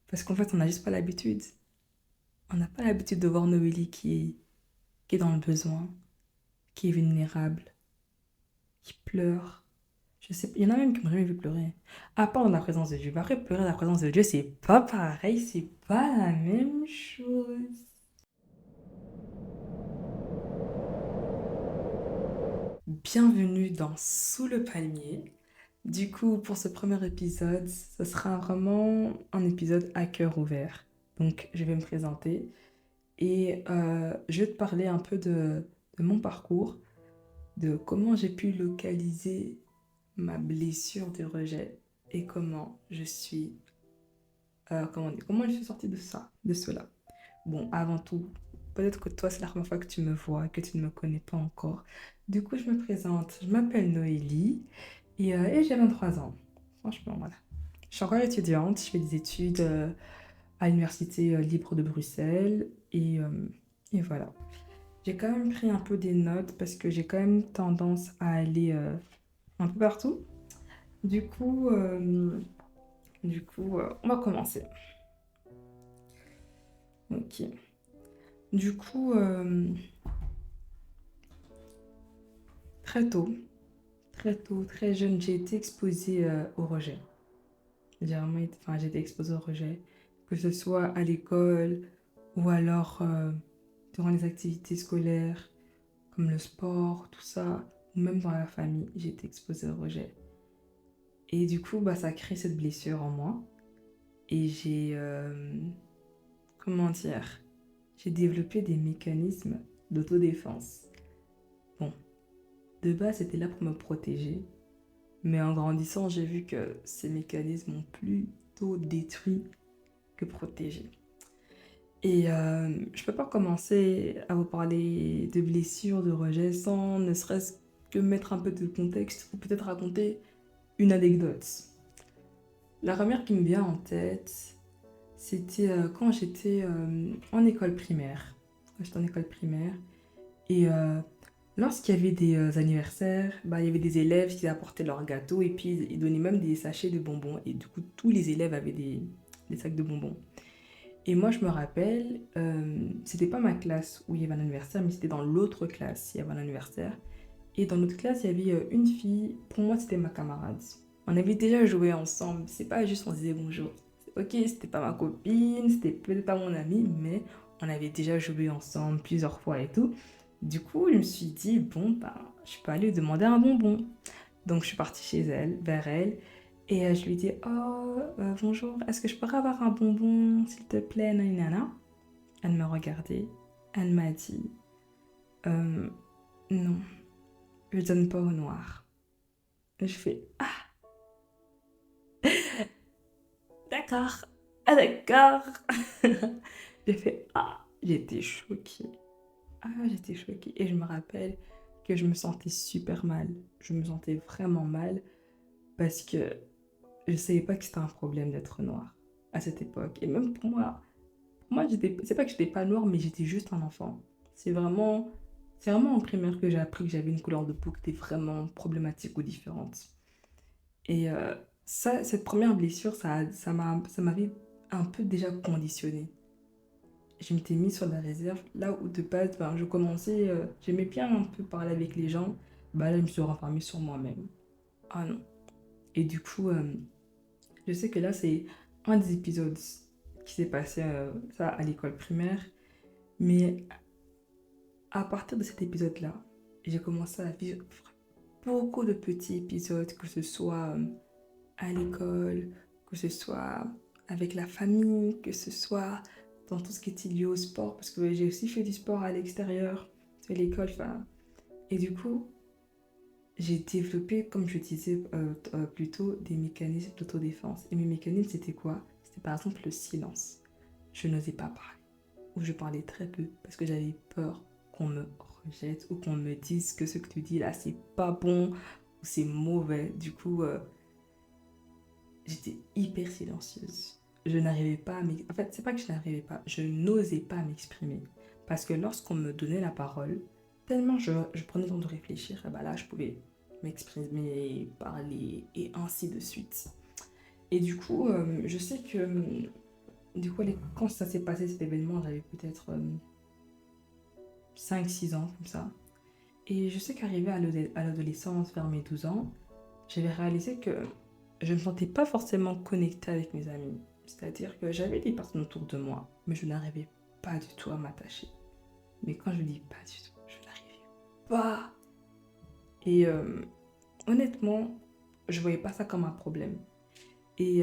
Parce qu'en fait, on n'a juste pas l'habitude. On n'a pas l'habitude de voir Noélie qui est dans le besoin, qui est vulnérable, qui pleure. Je sais, il y en a même qui m'ont jamais vu pleurer. À part dans la présence de Dieu. Mais après, pleurer dans la présence de Dieu, c'est pas pareil, c'est pas la même chose. Bienvenue dans Sous le palmier. Du coup, pour ce premier épisode, ce sera vraiment un épisode à cœur ouvert. Donc, je vais me présenter et je vais te parler un peu de mon parcours, de comment j'ai pu localiser ma blessure de rejet et comment je suis sortie de ça, de cela. Bon, avant tout, peut-être que toi, c'est la première fois que tu me vois, que tu ne me connais pas encore. Du coup, je me présente. Je m'appelle Noélie et j'ai 23 ans. Franchement, voilà. Je suis encore étudiante. Je fais des études à l'Université libre de Bruxelles. Et voilà. J'ai quand même pris un peu des notes parce que j'ai quand même tendance à aller un peu partout. Du coup, euh, on va commencer. Ok. Du coup, euh, très tôt, très tôt, très jeune, j'ai été exposée au rejet. J'ai été exposée au rejet, que ce soit à l'école ou alors durant les activités scolaires, comme le sport, tout ça, ou même dans la famille, j'ai été exposée au rejet. Et du coup, bah, ça a créé cette blessure en moi. Et comment dire, j'ai développé des mécanismes d'autodéfense. Bon, de base, c'était là pour me protéger. Mais en grandissant, j'ai vu que ces mécanismes ont plutôt détruit que protégé. Et je peux pas commencer à vous parler de blessures, de rejet, sans ne serait-ce que mettre un peu de contexte ou peut-être raconter une anecdote. La première qui me vient en tête, c'était quand j'étais en école primaire. Quand j'étais en école primaire. Et lorsqu'il y avait des anniversaires, bah, il y avait des élèves qui apportaient leurs gâteaux et puis ils donnaient même des sachets de bonbons. Et du coup, tous les élèves avaient des sacs de bonbons. Et moi, je me rappelle, c'était pas ma classe où il y avait un anniversaire, mais c'était dans l'autre classe, il y avait un anniversaire. Et dans notre classe, il y avait une fille, pour moi, c'était ma camarade. On avait déjà joué ensemble, c'est pas juste on se disait bonjour. Ok, c'était pas ma copine, c'était peut-être pas mon amie, mais on avait déjà joué ensemble plusieurs fois et tout. Du coup, je me suis dit, bon, bah, je peux aller lui demander un bonbon. Donc, je suis partie chez elle, vers elle, et je lui ai dit, oh, bonjour, est-ce que je pourrais avoir un bonbon, s'il te plaît, nanana. Elle me regardait, elle m'a dit, Euh, non, je donne pas au noir. Je fais, ah, d'accord, ah, d'accord. J'ai fait, ah, j'étais choquée. Ah, j'étais choquée. Et je me rappelle que je me sentais super mal. Je me sentais vraiment mal parce que je savais pas que c'était un problème d'être noir à cette époque. Et même pour moi c'est pas que j'étais pas noire, mais j'étais juste un enfant. C'est vraiment, c'est vraiment en primaire que j'ai appris que j'avais une couleur de peau qui était vraiment problématique ou différente. Et ça, cette première blessure, ça m'avait un peu déjà conditionnée. Je m'étais mise sur la réserve, là où de base, ben, je commençais, j'aimais bien un peu parler avec les gens, bah là, je me suis renfermée sur moi-même. Ah non. Et du coup, je sais que là, c'est un des épisodes qui s'est passé ça à l'école primaire, mais à partir de cet épisode-là, j'ai commencé à vivre beaucoup de petits épisodes, que ce soit à l'école, que ce soit avec la famille, que ce soit dans tout ce qui est lié au sport, parce que j'ai aussi fait du sport à l'extérieur de l'école. Enfin, et du coup, j'ai développé, comme je disais plus tôt, des mécanismes d'autodéfense. Et mes mécanismes, c'était quoi? C'était par exemple le silence. Je n'osais pas parler, ou je parlais très peu, parce que j'avais peur qu'on me rejette ou qu'on me dise que ce que tu dis là, c'est pas bon ou c'est mauvais. Du coup, j'étais hyper silencieuse. Je n'arrivais pas à m'exprimer. En fait, c'est pas que je n'arrivais pas, je n'osais pas m'exprimer. Parce que lorsqu'on me donnait la parole, tellement je prenais le temps de réfléchir, et bah là, je pouvais m'exprimer, parler, et ainsi de suite. Et du coup, je sais que Du coup, quand ça s'est passé cet événement, j'avais peut-être 5-6 ans, comme ça. Et je sais qu'arrivé à l'adolescence, vers mes 12 ans, j'avais réalisé que je ne me sentais pas forcément connectée avec mes amis. C'est-à-dire que j'avais des personnes autour de moi, mais je n'arrivais pas du tout à m'attacher. Mais quand je dis pas du tout, je n'arrivais pas. Et honnêtement, je voyais pas ça comme un problème. Et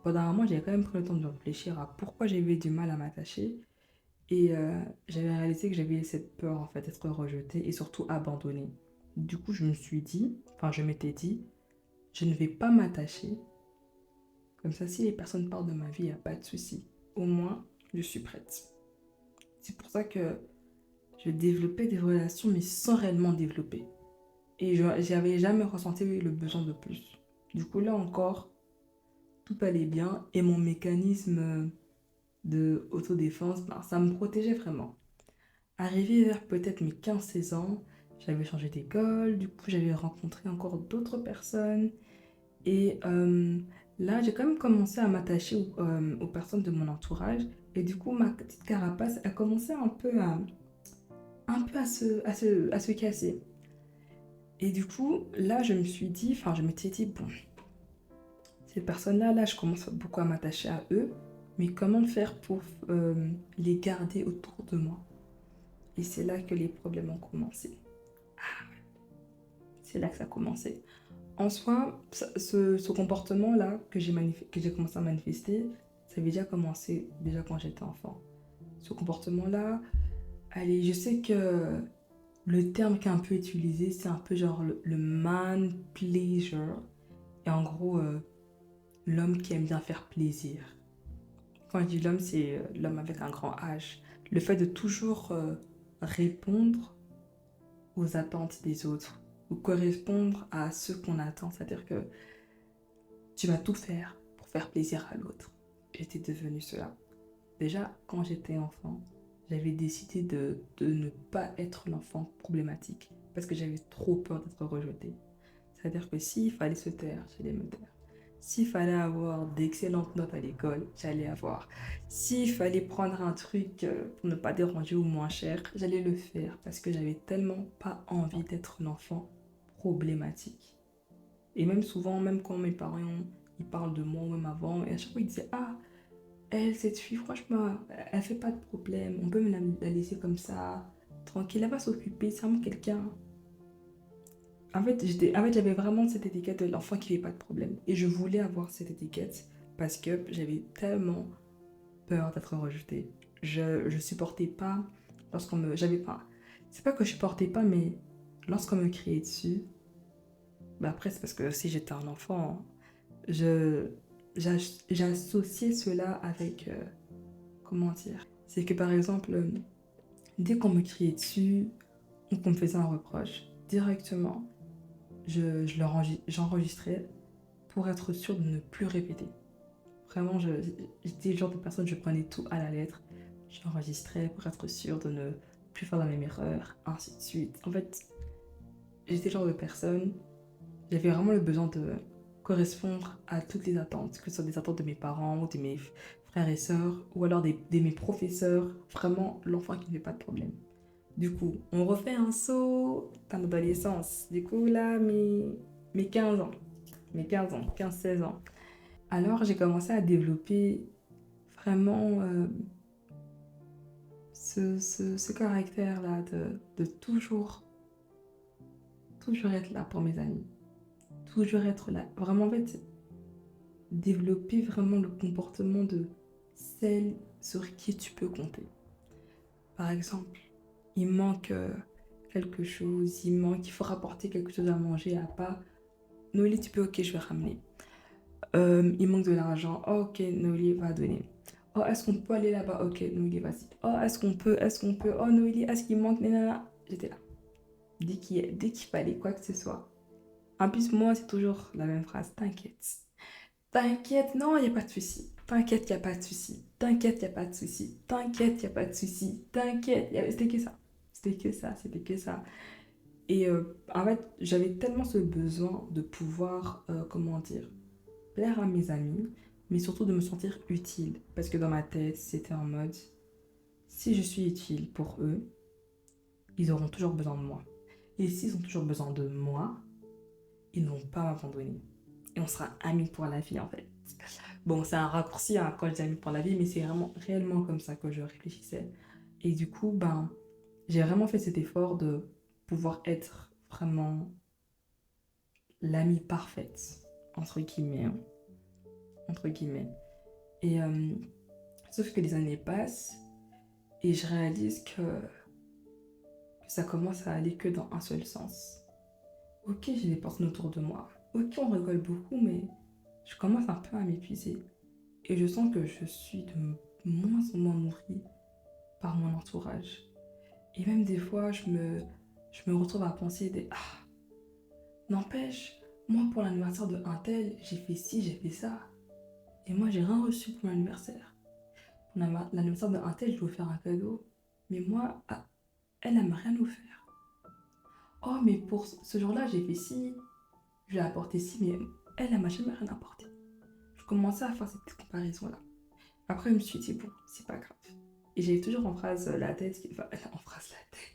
pendant un moment, j'avais quand même pris le temps de réfléchir à pourquoi j'avais du mal à m'attacher. Et j'avais réalisé que j'avais cette peur en fait d'être rejetée et surtout abandonnée. Du coup, je m'étais dit, je ne vais pas m'attacher. Comme ça, si les personnes parlent de ma vie, il n'y a pas de souci. Au moins, je suis prête. C'est pour ça que je développais des relations, mais sans réellement développer. Et je n'avais jamais ressenti le besoin de plus. Du coup, là encore, tout allait bien et mon mécanisme de autodéfense, ben, ça me protégeait vraiment. Arrivé vers peut-être mes 15-16 ans, j'avais changé d'école, du coup j'avais rencontré encore d'autres personnes et là j'ai quand même commencé à m'attacher aux personnes de mon entourage et du coup ma petite carapace a commencé un peu à se casser. Et du coup là je m'étais dit bon, ces personnes-là, là je commence beaucoup à m'attacher à eux, mais comment faire pour les garder autour de moi? Et c'est là que les problèmes ont commencé. C'est là que ça a commencé. En soi, ce comportement-là que j'ai commencé à manifester, ça avait déjà commencé déjà quand j'étais enfant. Ce comportement-là, allez, je sais que le terme qui est un peu utilisé, c'est un peu genre le man pleasure. Et en gros, l'homme qui aime bien faire plaisir. Quand je dis l'homme, c'est l'homme avec un grand H. Le fait de toujours répondre aux attentes des autres ou correspondre à ce qu'on attend. C'est-à-dire que tu vas tout faire pour faire plaisir à l'autre. J'étais devenue cela. Déjà, quand j'étais enfant, j'avais décidé de ne pas être l'enfant problématique parce que j'avais trop peur d'être rejetée. C'est-à-dire que s'il fallait se taire, j'allais me taire. S'il fallait avoir d'excellentes notes à l'école, j'allais avoir. S'il fallait prendre un truc pour ne pas déranger ou moins cher, j'allais le faire parce que j'avais tellement pas envie d'être l'enfant problématique. Et même souvent, même quand mes parents ils parlent de moi, ou même avant, et à chaque fois ils disaient ah, elle, cette fille, franchement, elle fait pas de problème, on peut me la laisser comme ça, tranquille, elle va s'occuper, c'est vraiment quelqu'un. En fait, j'avais vraiment cette étiquette de l'enfant qui fait pas de problème. Et je voulais avoir cette étiquette parce que j'avais tellement peur d'être rejetée. Je supportais pas lorsqu'on me. J'avais pas. C'est pas que je supportais pas, mais lorsqu'on me criait dessus, bah après, c'est parce que si j'étais un enfant, je, j'associais cela avec. Comment dire? C'est que par exemple, dès qu'on me criait dessus ou qu'on me faisait un reproche, directement, j'enregistrais pour être sûre de ne plus répéter. Vraiment, j'étais le genre de personne, je prenais tout à la lettre. J'enregistrais pour être sûre de ne plus faire la même erreur, ainsi de suite. En fait, j'étais le genre de personne, j'avais vraiment le besoin de correspondre à toutes les attentes, que ce soit des attentes de mes parents ou de mes frères et sœurs, ou alors de mes professeurs. Vraiment, l'enfant qui ne fait pas de problème. Du coup, on refait un saut dans l'adolescence. Du coup, là, mes 15 ans. Mes 15 ans, 15-16 ans. Alors, j'ai commencé à développer vraiment ce caractère-là de toujours être là pour mes amis. Toujours être là. Vraiment, en fait, développer vraiment le comportement de celle sur qui tu peux compter. Par exemple, il manque quelque chose, il faut rapporter quelque chose à manger à part. Noélie, tu peux, ok, je vais ramener. Il manque de l'argent, oh, ok, Noélie va donner. Oh, est-ce qu'on peut aller là-bas? Ok, Noélie, vas-y. Oh, est-ce qu'on peut? Oh, Noélie, est-ce qu'il manque? Nanana. J'étais là. Dès qu'il fallait quoi que ce soit. En plus, moi, c'est toujours la même phrase. T'inquiète. T'inquiète, non, il n'y a pas de souci. T'inquiète, il n'y a pas de souci. T'inquiète, il n'y a pas de souci. T'inquiète, il n'y a pas de souci. T'inquiète, c'était que ça. C'était que ça. Et en fait, j'avais tellement ce besoin de pouvoir, comment dire, plaire à mes amis, mais surtout de me sentir utile. Parce que dans ma tête, c'était en mode, si je suis utile pour eux, ils auront toujours besoin de moi. Et s'ils ont toujours besoin de moi, ils n'ont pas m'abandonner. Et on sera amis pour la vie en fait. Bon, c'est un raccourci hein, quand je dis amis pour la vie, mais c'est vraiment réellement comme ça que je réfléchissais. Et du coup, j'ai vraiment fait cet effort de pouvoir être vraiment l'amie parfaite, entre guillemets. Hein, entre guillemets. Et sauf que les années passent et je réalise que ça commence à aller que dans un seul sens. Ok, j'ai des personnes autour de moi. Ok, on rigole beaucoup, mais je commence un peu à m'épuiser. Et je sens que je suis de moins en moins nourrie par mon entourage. Et même des fois, je me retrouve à penser n'empêche, moi pour l'anniversaire de un tel, j'ai fait ci, j'ai fait ça. Et moi, j'ai rien reçu pour mon anniversaire. Pour l'anniversaire de un tel, je dois faire un cadeau. Mais moi, elle m'a rien offert. Oh, mais pour ce jour-là, j'ai fait ci, je lui ai apporté ci, mais elle m'a jamais rien apporté. Je commençais à faire cette comparaison-là. Après, je me suis dit, bon, c'est pas grave. Et j'ai toujours en phrase la tête, enfin, en phrase la tête.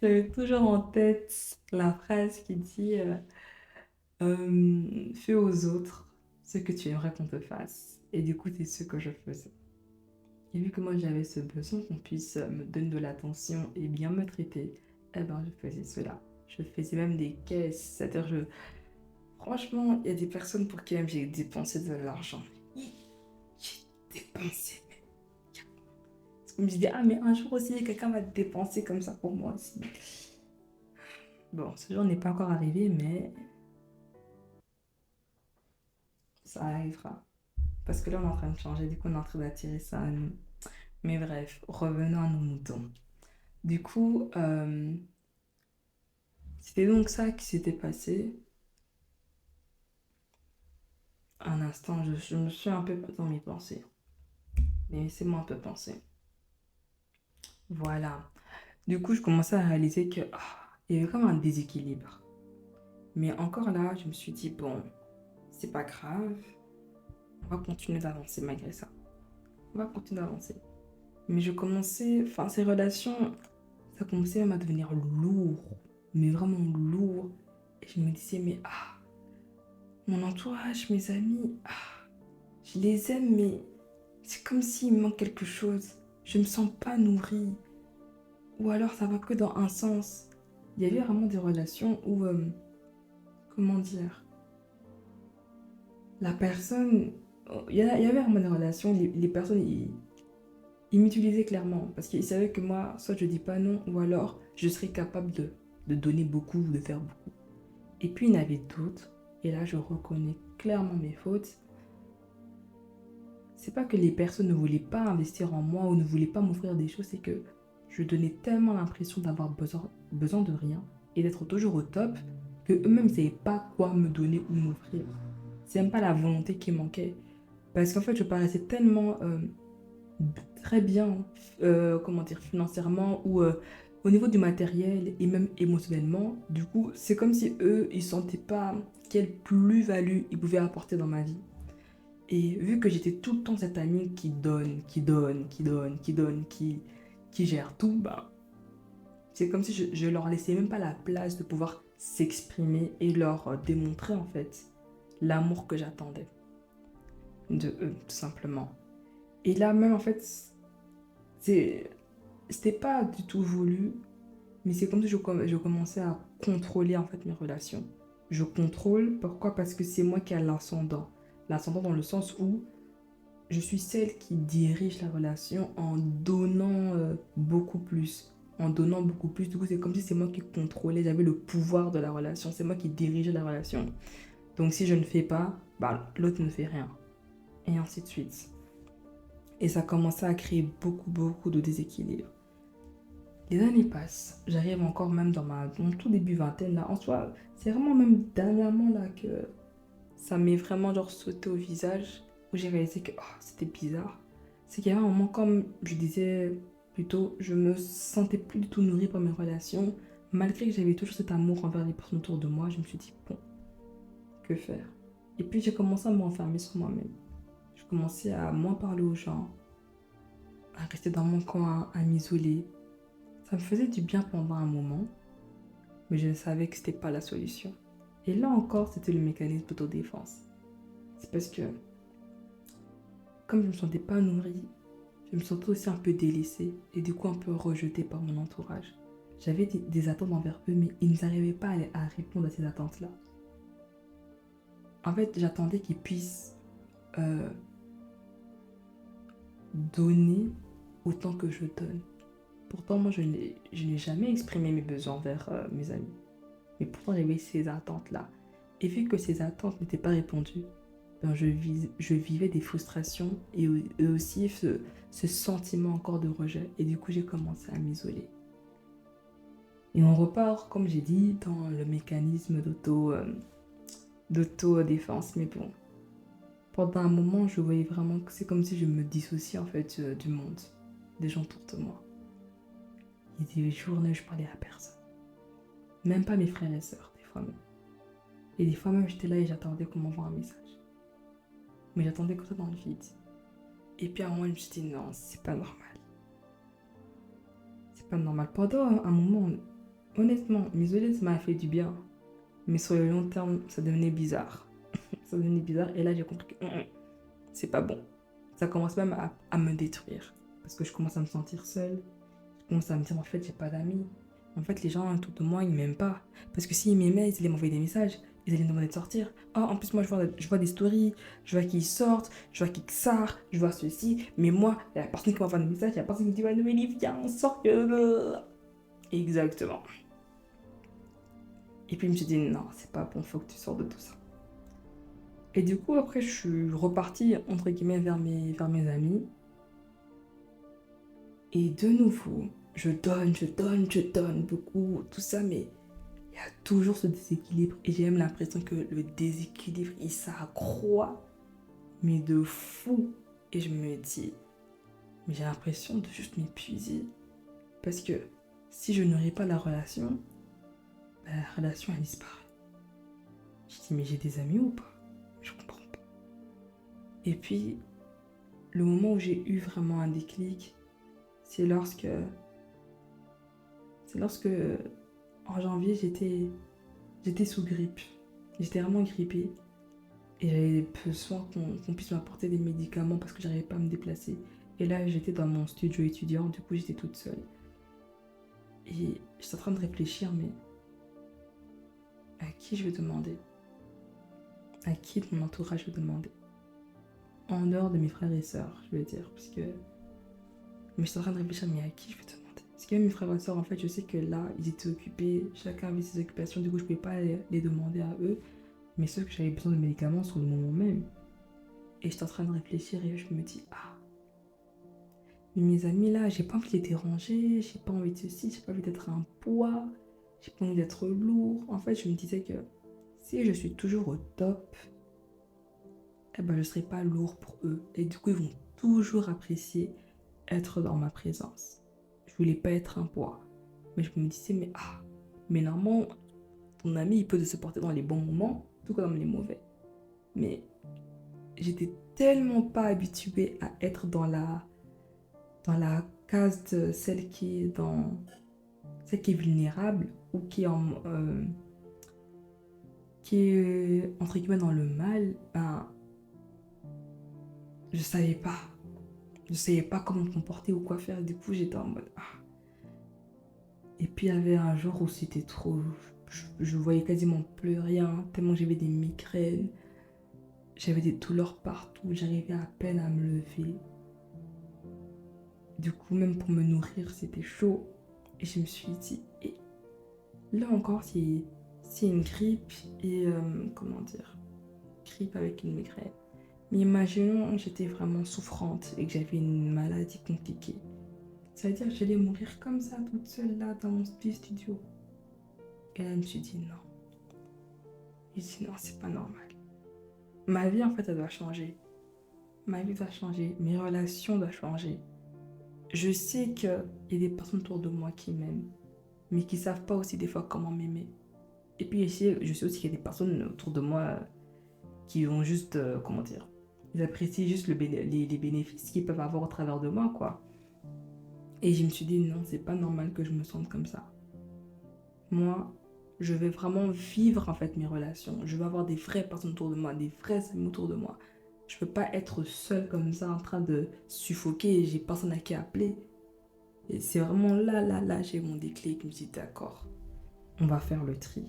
J'avais toujours en tête la phrase qui dit fais aux autres ce que tu aimerais qu'on te fasse. Et du coup, c'est ce que je faisais. Et vu que moi j'avais ce besoin qu'on puisse me donner de l'attention et bien me traiter, eh ben je faisais cela. Je faisais même des caisses. C'est-à-dire, franchement, il y a des personnes pour qui même j'ai dépensé de l'argent. J'ai dépensé. Je me dis, ah, mais un jour aussi, quelqu'un va dépenser comme ça pour moi aussi. Bon, ce jour n'est pas encore arrivé, mais ça arrivera. Parce que là, on est en train de changer, du coup, on est en train d'attirer ça à nous. Mais bref, revenons à nos moutons. Du coup, c'était donc ça qui s'était passé. Un instant, je me suis un peu dans mes pensées. Mais laissez-moi un peu penser. Voilà. Du coup, je commençais à réaliser que il y avait comme un déséquilibre. Mais encore là, je me suis dit, bon, c'est pas grave. On va continuer d'avancer malgré ça. On va continuer d'avancer. Mais je commençais, enfin, ces relations, ça commençait même à devenir lourd. Mais vraiment lourd. Et je me disais, mais mon entourage, mes amis, je les aime, mais c'est comme s'il me manque quelque chose. Je me sens pas nourrie. Ou alors ça va que dans un sens. Il y avait vraiment des relations où, comment dire, la personne, il y avait vraiment des relations, les personnes, ils m'utilisaient clairement. Parce qu'ils savaient que moi, soit je dis pas non, ou alors je serais capable de donner beaucoup ou de faire beaucoup. Et puis il y en avait d'autres, et là je reconnais clairement mes fautes. C'est pas que les personnes ne voulaient pas investir en moi ou ne voulaient pas m'offrir des choses, c'est que je donnais tellement l'impression d'avoir besoin de rien et d'être toujours au top que eux-mêmes ne savaient pas quoi me donner ou m'offrir. C'est même pas la volonté qui manquait. Parce qu'en fait, je paraissais tellement très bien, comment dire, financièrement ou au niveau du matériel et même émotionnellement. Du coup, c'est comme si eux, ils sentaient pas quelle plus-value ils pouvaient apporter dans ma vie. Et vu que j'étais tout le temps cette amie qui donne, qui donne, qui donne, qui donne, qui gère tout, c'est comme si je leur laissais même pas la place de pouvoir s'exprimer et leur démontrer en fait l'amour que j'attendais de eux, tout simplement. Et là même en fait, c'est, c'était pas du tout voulu, mais c'est comme si je commençais à contrôler en fait mes relations. Je contrôle, pourquoi? Parce que c'est moi qui ai l'ascendant. L'ascendant dans le sens où je suis celle qui dirige la relation en donnant beaucoup plus. En donnant beaucoup plus. Du coup, c'est comme si c'est moi qui contrôlais, j'avais le pouvoir de la relation. C'est moi qui dirigeais la relation. Donc, si je ne fais pas, l'autre ne fait rien. Et ainsi de suite. Et ça commençait à créer beaucoup, beaucoup de déséquilibre. Les années passent. J'arrive encore même dans mon tout début vingtaine. Là. En soi, c'est vraiment même dernièrement là que ça m'est vraiment genre sauté au visage où j'ai réalisé que c'était bizarre. C'est qu'il y avait un moment, comme je disais plus tôt, je me sentais plus du tout nourrie par mes relations Malgré que j'avais toujours cet amour envers les personnes autour de moi, je me suis dit, bon, que faire? Et puis j'ai commencé à m'enfermer sur moi-même. Je commençais à moins parler aux gens, à rester dans mon coin, à m'isoler. Ça me faisait du bien pendant un moment, mais je savais que c'était pas la solution. Et là encore, c'était le mécanisme d'autodéfense. C'est parce que, comme je ne me sentais pas nourrie, je me sentais aussi un peu délaissée et du coup un peu rejetée par mon entourage. J'avais des attentes envers eux, mais ils n'arrivaient pas à répondre à ces attentes-là. En fait, j'attendais qu'ils puissent euh, donner autant que je donne. Pourtant, moi, je n'ai jamais exprimé mes besoins envers mes amis. Mais pourtant, j'avais ces attentes-là. Et vu que ces attentes n'étaient pas répondues, ben, je vivais des frustrations et aussi ce sentiment encore de rejet. Et du coup, j'ai commencé à m'isoler. Et on repart, comme j'ai dit, dans le mécanisme d'auto-défense. Mais bon, pendant un moment, je voyais vraiment que c'est comme si je me dissociais en fait du monde, des gens autour de moi. Il y a des journées où je parlais à personne. Même pas mes frères et sœurs, des fois même. Et des fois même, j'étais là et j'attendais qu'on m'envoie un message. Mais j'attendais comme ça dans le vide. Et puis à un moment, je me suis dit non, c'est pas normal. C'est pas normal. Pendant un moment, honnêtement, m'isoler, ça m'a fait du bien. Mais sur le long terme, ça devenait bizarre. Ça devenait bizarre et là, j'ai compris que c'est pas bon. Ça commence même à me détruire. Parce que je commence à me sentir seule. Je commence à me dire, en fait, j'ai pas d'amis. En fait, les gens autour de moi, ils m'aiment pas. Parce que s'ils m'aimaient, ils allaient m'envoyer des messages. Ils allaient me demander de sortir. Oh, en plus, moi, je vois des stories. Je vois qu'ils sortent. Je vois qu'ils sortent. Je vois ceci. Mais moi, la personne qui m'envoie des messages, la personne qui me dit, ouais, Noélie, viens, on sort. Exactement. Et puis, je me suis dit, non, c'est pas bon, faut que tu sors de tout ça. Et du coup, après, je suis repartie, entre guillemets, vers mes amis. Et de nouveau, je donne beaucoup, tout ça, mais il y a toujours ce déséquilibre. Et j'ai même l'impression que le déséquilibre, il s'accroît, mais de fou. Et je me dis, mais j'ai l'impression de juste m'épuiser. Parce que si je nourris pas la relation, ben, la relation, elle disparaît. Je dis, mais j'ai des amis ou pas? Je comprends pas. Et puis, le moment où j'ai eu vraiment un déclic, c'est lorsque en janvier, j'étais sous grippe. J'étais vraiment grippée. Et j'avais besoin qu'on puisse m'apporter des médicaments parce que j'arrivais pas à me déplacer. Et là, j'étais dans mon studio étudiant, du coup, j'étais toute seule. Et j'étais en train de réfléchir, mais à qui je vais demander? À qui de mon entourage je vais demander? En dehors de mes frères et sœurs, je vais dire. Parce que... Mais j'étais en train de réfléchir, mais à qui je vais demander? Parce que même mes frères et sœurs, en fait, je sais que là, ils étaient occupés, chacun avait ses occupations, du coup, je pouvais pas les demander à eux. Mais ceux que j'avais besoin de médicaments sur le moment même. Et j'étais en train de réfléchir et je me dis, ah, mes amis là, j'ai pas envie de les déranger, j'ai pas envie de ceci, j'ai pas envie d'être un poids, j'ai pas envie d'être lourd. En fait, je me disais que si je suis toujours au top, eh ben, je serai pas lourd pour eux. Et du coup, ils vont toujours apprécier être dans ma présence. Je voulais pas être un poids. Mais je me disais, mais normalement, ton ami, il peut se porter dans les bons moments, tout comme dans les mauvais. Mais j'étais tellement pas habituée à être dans la case de celle qui est vulnérable ou qui est entre guillemets dans le mal, ben je savais pas. Je savais pas comment me comporter ou quoi faire. Du coup, j'étais en mode Et puis il y avait un jour où c'était trop. Je voyais quasiment plus rien, tellement j'avais des migraines. J'avais des douleurs partout, j'arrivais à peine à me lever. Du coup, même pour me nourrir, c'était chaud. Et je me suis dit, et là encore, c'est une grippe et comment dire, grippe avec une migraine. Mais imaginons que j'étais vraiment souffrante et que j'avais une maladie compliquée. Ça veut dire que j'allais mourir comme ça, toute seule là, dans mon petit studio. Et là, je me suis dit non. Je me suis dit non, c'est pas normal. Ma vie, en fait, elle doit changer. Ma vie doit changer. Mes relations doivent changer. Je sais qu'il y a des personnes autour de moi qui m'aiment. mais qui savent pas aussi des fois comment m'aimer. Et puis ici, je sais aussi qu'il y a des personnes autour de moi qui ont juste, comment dire, ils apprécient juste les bénéfices qu'ils peuvent avoir au travers de moi, quoi. Et je me suis dit, non, c'est pas normal que je me sente comme ça. Moi, je vais vraiment vivre en fait mes relations. Je veux avoir des vraies personnes autour de moi, des vrais amis autour de moi. Je peux pas être seule comme ça en train de suffoquer et j'ai personne à qui appeler. Et c'est vraiment là, j'ai mon déclic. Je me suis dit, d'accord, on va faire le tri.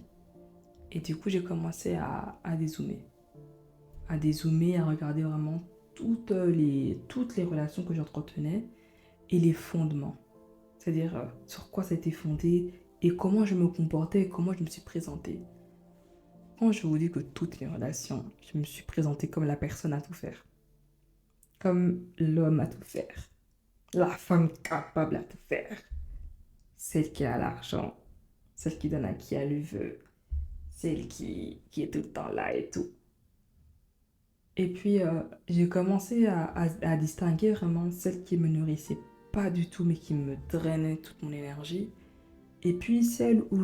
Et du coup, j'ai commencé à dézoomer. À dézoomer, à regarder vraiment toutes les relations que j'entretenais et les fondements. C'est-à-dire sur quoi ça a été fondé et comment je me comportais et comment je me suis présentée. Quand je vous dis que toutes mes relations, je me suis présentée comme la personne à tout faire. Comme l'homme à tout faire. La femme capable à tout faire. Celle qui a l'argent. Celle qui donne à qui elle le veut. Celle qui est tout le temps là et tout. Et puis, j'ai commencé à distinguer vraiment celle qui me nourrissait pas du tout, mais qui me drainait toute mon énergie. Et puis, celle où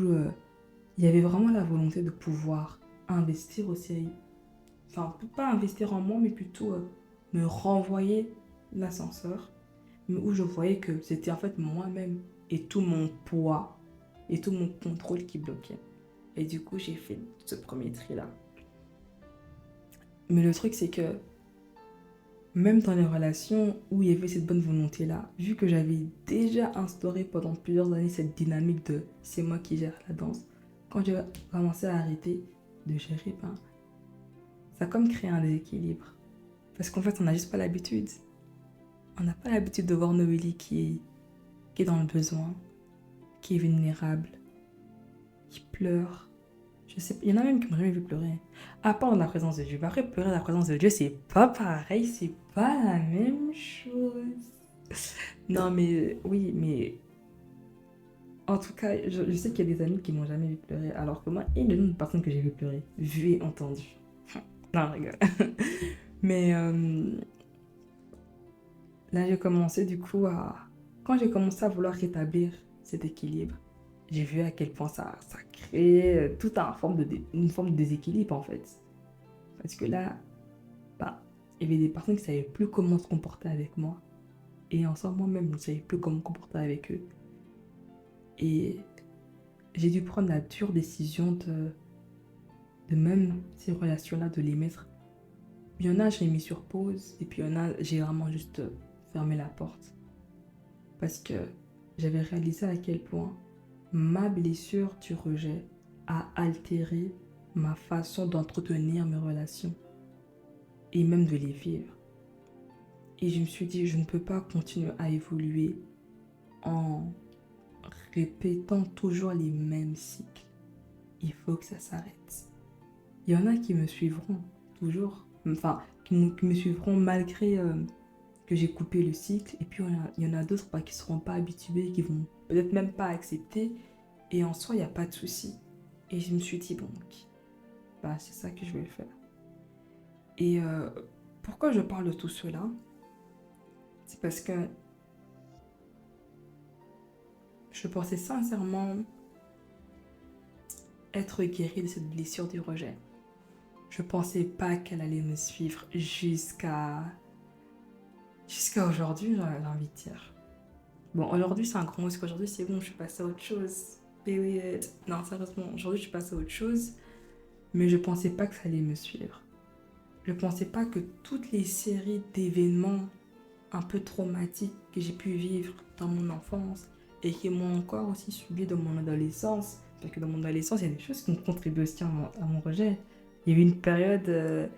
il y avait vraiment la volonté de pouvoir investir aussi. Enfin, pas investir en moi, mais plutôt me renvoyer l'ascenseur. Mais où je voyais que c'était en fait moi-même et tout mon poids et tout mon contrôle qui bloquait. Et du coup, j'ai fait ce premier tri-là. Mais le truc, c'est que même dans les relations où il y avait cette bonne volonté-là, vu que j'avais déjà instauré pendant plusieurs années cette dynamique de c'est moi qui gère la danse, quand j'ai commencé à arrêter de gérer, ben, ça a comme créé un déséquilibre. Parce qu'en fait, on n'a juste pas l'habitude. On n'a pas l'habitude de voir Noélie qui est dans le besoin, qui est vulnérable, qui pleure. Je sais, il y en a même qui m'ont jamais vu pleurer. À part dans la présence de Dieu. Après, pleurer dans la présence de Dieu, c'est pas pareil, c'est pas la même chose. Non, mais oui, mais en tout cas, je sais qu'il y a des amis qui m'ont jamais vu pleurer, alors que moi, il y a une personne que j'ai vu pleurer, vu et entendu. Non, je rigole. Mais là, j'ai commencé du coup à... Quand j'ai commencé à vouloir rétablir cet équilibre, j'ai vu à quel point ça créait tout une forme de déséquilibre en fait. Parce que là, bah, il y avait des personnes qui ne savaient plus comment se comporter avec moi. Et en soi, moi-même, je ne savais plus comment me comporter avec eux. Et j'ai dû prendre la dure décision de même ces relations-là, de les mettre. Il y en a, j'ai mis sur pause. Et puis il y en a, j'ai vraiment juste fermé la porte. Parce que j'avais réalisé à quel point ma blessure du rejet a altéré ma façon d'entretenir mes relations et même de les vivre. Et je me suis dit, je ne peux pas continuer à évoluer en répétant toujours les mêmes cycles. Il faut que ça s'arrête. Il y en a qui me suivront toujours, enfin, qui me suivront malgré que j'ai coupé le cycle. Et puis il y en a d'autres qui ne seront pas habitués, qui vont peut-être même pas accepter. Et en soi, il n'y a pas de souci. Et je me suis dit, bon, ok, bah, c'est ça que je vais faire. Et pourquoi je parle de tout cela? C'est parce que je pensais sincèrement être guérie de cette blessure du rejet. Je pensais pas qu'elle allait me suivre jusqu'à aujourd'hui, j'ai envie de dire. Bon, aujourd'hui, c'est un grand mot, parce qu'aujourd'hui, c'est bon, je suis passée à autre chose. Period. Non, sérieusement, aujourd'hui, je suis passée à autre chose, mais je pensais pas que ça allait me suivre. Je pensais pas que toutes les séries d'événements un peu traumatiques que j'ai pu vivre dans mon enfance et qui m'ont encore aussi subi dans mon adolescence, parce que dans mon adolescence, il y a des choses qui ont contribué aussi à mon rejet. Il y avait une période,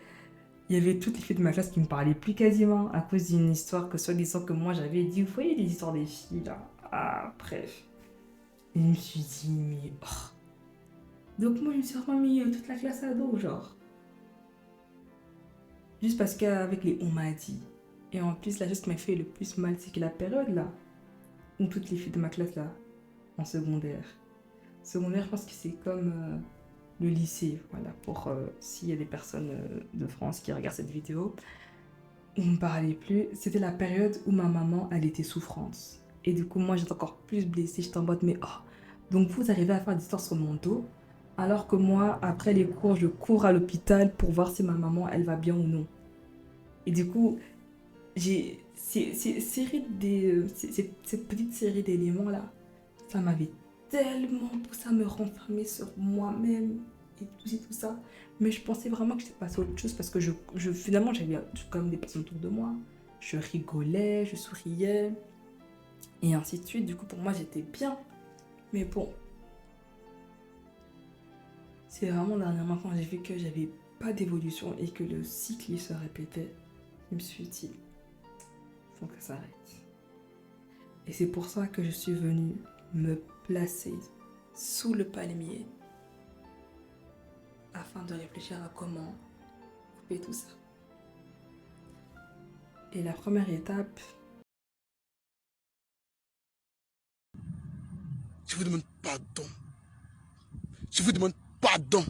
il y avait toutes les filles de ma classe qui me parlaient plus quasiment à cause d'une histoire que soi-disant que moi j'avais dit. Vous voyez les histoires des filles là? Ah, bref. Et je me suis dit, mais... oh. Donc moi je me suis vraiment mis toute la classe à dos, genre. Juste parce qu'avec les on m'a dit. Et en plus, la chose qui m'a fait le plus mal, c'est que la période là, où toutes les filles de ma classe là, en secondaire. Secondaire, je pense que c'est comme le lycée, voilà, pour s'il y a des personnes de France qui regardent cette vidéo. On ne parlait plus. C'était la période où ma maman, elle était souffrante. Et du coup, moi, j'étais encore plus blessée. J'étais en mode, mais oh, Donc vous arrivez à faire des histoires sur mon dos, alors que moi, après les cours, je cours à l'hôpital pour voir si ma maman, elle va bien ou non. Et du coup, cette petite série d'éléments-là, ça m'avait tellement poussé à me renfermer sur moi-même et tout ça. Mais je pensais vraiment que j'étais passée à autre chose parce que finalement, j'avais quand même des personnes autour de moi. Je rigolais, je souriais et ainsi de suite. Du coup, pour moi, j'étais bien. Mais bon, c'est vraiment dernièrement quand j'ai vu que j'avais pas d'évolution et que le cycle il se répétait, je me suis dit, faut que ça s'arrête. Et c'est pour ça que je suis venue me placer sous le palmier afin de réfléchir à comment couper tout ça. Et la première étape, Je vous demande pardon. Je vous demande pardon.